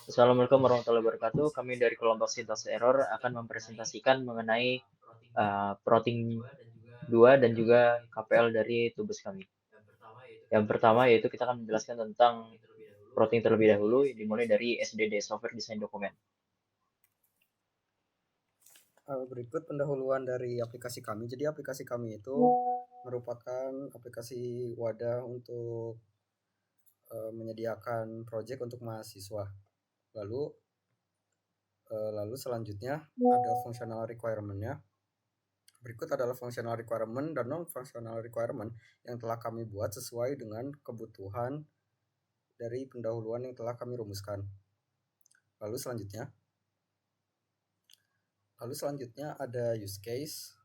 Assalamualaikum warahmatullahi wabarakatuh. Kami dari kelompok Syntax Error akan mempresentasikan mengenai plotting 2 dan juga KPL dari tugas kami. Yang pertama yaitu kita akan menjelaskan tentang plotting terlebih dahulu, dimulai dari SDD, Software Design Document. Berikut pendahuluan dari aplikasi kami. Jadi aplikasi kami itu merupakan aplikasi wadah untuk menyediakan proyek untuk mahasiswa. Lalu selanjutnya ada functional requirement-nya. Berikut adalah functional requirement dan non-functional requirement yang telah kami buat sesuai dengan kebutuhan dari pendahuluan yang telah kami rumuskan. Lalu selanjutnya ada use case,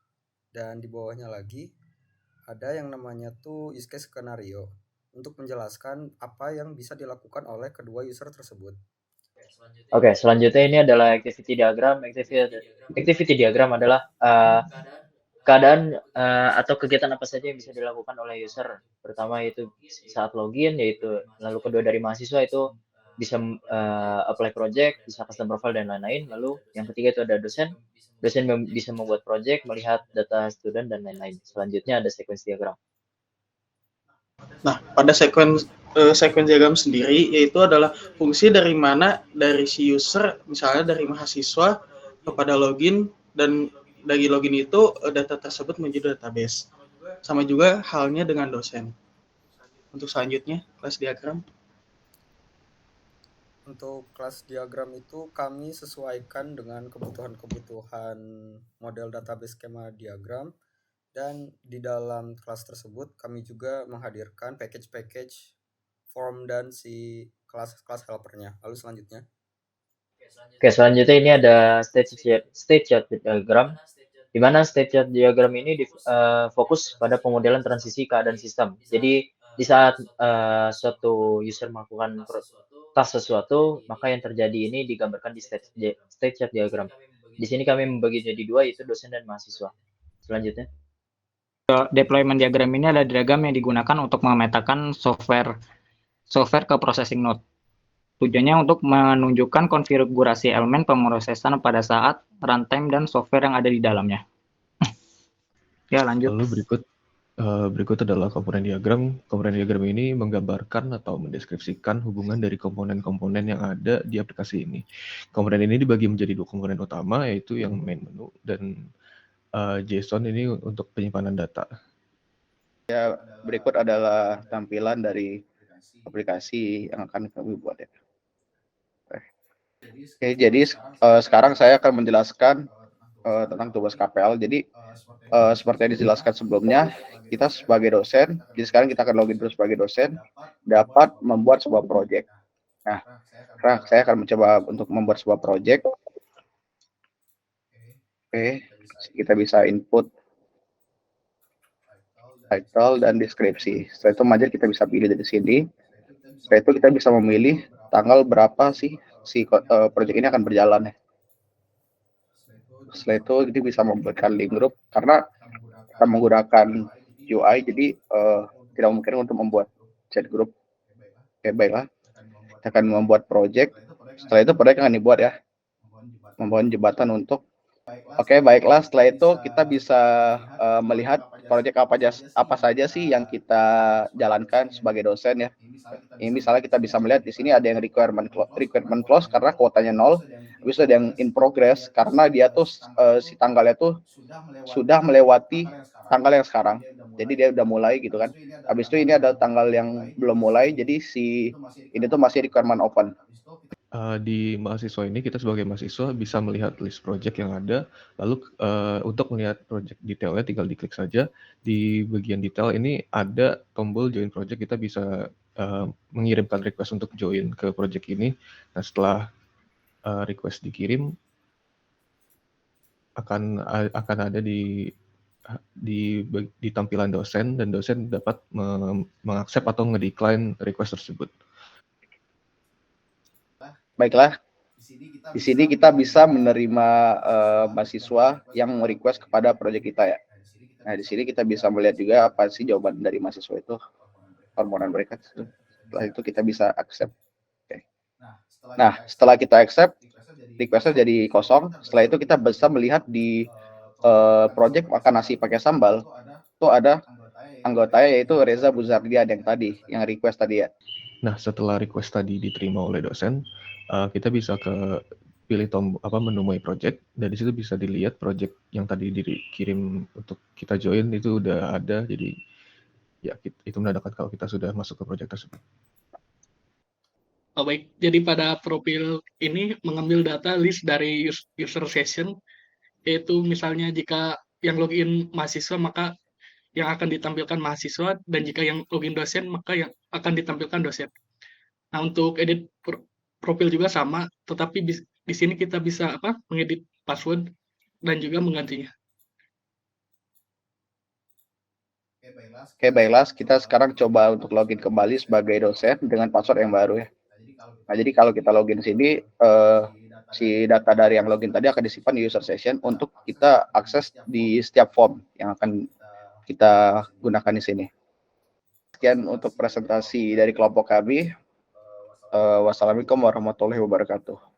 dan di bawahnya lagi ada yang namanya tuh use case skenario untuk menjelaskan apa yang bisa dilakukan oleh kedua user tersebut. Oke, selanjutnya ini adalah activity diagram. Activity diagram adalah keadaan atau kegiatan apa saja yang bisa dilakukan oleh user. Pertama yaitu saat login, yaitu lalu kedua dari mahasiswa itu bisa apply project, bisa custom profile dan lain-lain. Lalu yang ketiga itu ada dosen. Dosen bisa membuat project, melihat data student dan lain-lain. Selanjutnya ada sequence diagram. Nah, pada sequence diagram sendiri yaitu adalah fungsi dari mana dari si user, misalnya dari mahasiswa kepada login, dan dari login itu data tersebut menjadi database. Sama juga halnya dengan dosen. Untuk selanjutnya, kelas diagram. Untuk kelas diagram itu kami sesuaikan dengan kebutuhan model database skema diagram, dan di dalam kelas tersebut kami juga menghadirkan package form dan si kelas helpernya. Lalu selanjutnya. Oke, selanjutnya ini ada state chart diagram, di mana state chart diagram ini fokus pada pemodelan transisi keadaan sistem. Jadi di saat suatu user melakukan task sesuatu, maka yang terjadi ini digambarkan di state chart diagram. Di sini kami membagi jadi dua, yaitu dosen dan mahasiswa. Selanjutnya. Deployment diagram ini adalah diagram yang digunakan untuk memetakan software ke processing node. Tujuannya untuk menunjukkan konfigurasi elemen pemrosesan pada saat runtime dan software yang ada di dalamnya. Ya, lanjut. Lalu berikut adalah komponen diagram. Komponen diagram ini menggambarkan atau mendeskripsikan hubungan dari komponen-komponen yang ada di aplikasi ini. Komponen ini dibagi menjadi dua komponen utama, yaitu yang main menu dan JSON ini untuk penyimpanan data. Ya, berikut adalah tampilan dari aplikasi yang akan kami buat ya. Oke, jadi sekarang saya akan menjelaskan tentang tugas KPL. Jadi seperti yang dijelaskan sebelumnya, kita sebagai dosen, jadi sekarang kita akan login terus sebagai dosen, dapat membuat sebuah project. Nah, sekarang saya akan mencoba untuk membuat sebuah project. Oke, kita bisa input title dan deskripsi. Setelah itu Majer kita bisa pilih dari sini. Setelah itu kita bisa memilih tanggal berapa sih si project ini akan berjalan ya. Setelah itu kita bisa membuatkan link group, karena kita menggunakan UI, jadi tidak mungkin untuk membuat chat group. Oke, baiklah. Kita akan membuat project. Setelah itu project akan dibuat ya. Membangun jembatan untuk. Oke, baiklah. Setelah itu kita bisa melihat project apa saja sih yang kita jalankan sebagai dosen ya. Ini misalnya kita bisa melihat di sini ada yang requirement close karena kuotanya 0. Habis itu ada yang in progress karena dia tuh si tanggalnya tuh sudah melewati tanggal yang sekarang. Jadi dia udah mulai gitu kan. Habis itu ini ada tanggal yang belum mulai, jadi si ini tuh masih requirement open. Di mahasiswa ini kita sebagai mahasiswa bisa melihat list project yang ada, lalu untuk melihat project detailnya tinggal diklik saja. Di bagian detail ini ada tombol join project, kita bisa mengirimkan request untuk join ke project ini. Nah, setelah request dikirim, akan ada di tampilan dosen, dan dosen dapat mengaccept atau ngedecline request tersebut. Baiklah, di sini kita bisa menerima mahasiswa yang request kepada proyek kita ya. Nah, di sini kita bisa melihat juga apa sih jawaban dari mahasiswa itu, permohonan mereka. Setelah itu kita bisa accept. Oke. Nah, setelah kita accept, request-nya jadi kosong. Setelah itu kita bisa melihat di project makan nasi pakai sambal, itu ada anggotanya yaitu Reza Buzardian yang tadi, yang request tadi ya. Nah, setelah request tadi diterima oleh dosen, kita bisa pilih menu My Project, dan di situ bisa dilihat project yang tadi dikirim untuk kita join itu udah ada, jadi ya itu menandakan kalau kita sudah masuk ke project tersebut. Oh, baik, jadi pada profil ini mengambil data list dari user session, yaitu misalnya jika yang login mahasiswa maka yang akan ditampilkan mahasiswa, dan jika yang login dosen maka yang akan ditampilkan dosen. Nah, untuk edit profil juga sama, tetapi di sini kita bisa mengedit password dan juga menggantinya. Oke, baiklah, kita sekarang coba untuk login kembali sebagai dosen dengan password yang baru ya. Nah, jadi kalau kita login sini, si data dari yang login tadi akan disimpan di user session untuk kita akses di setiap form yang akan kita gunakan di sini. Sekian untuk presentasi dari kelompok kami. Wassalamualaikum warahmatullahi wabarakatuh.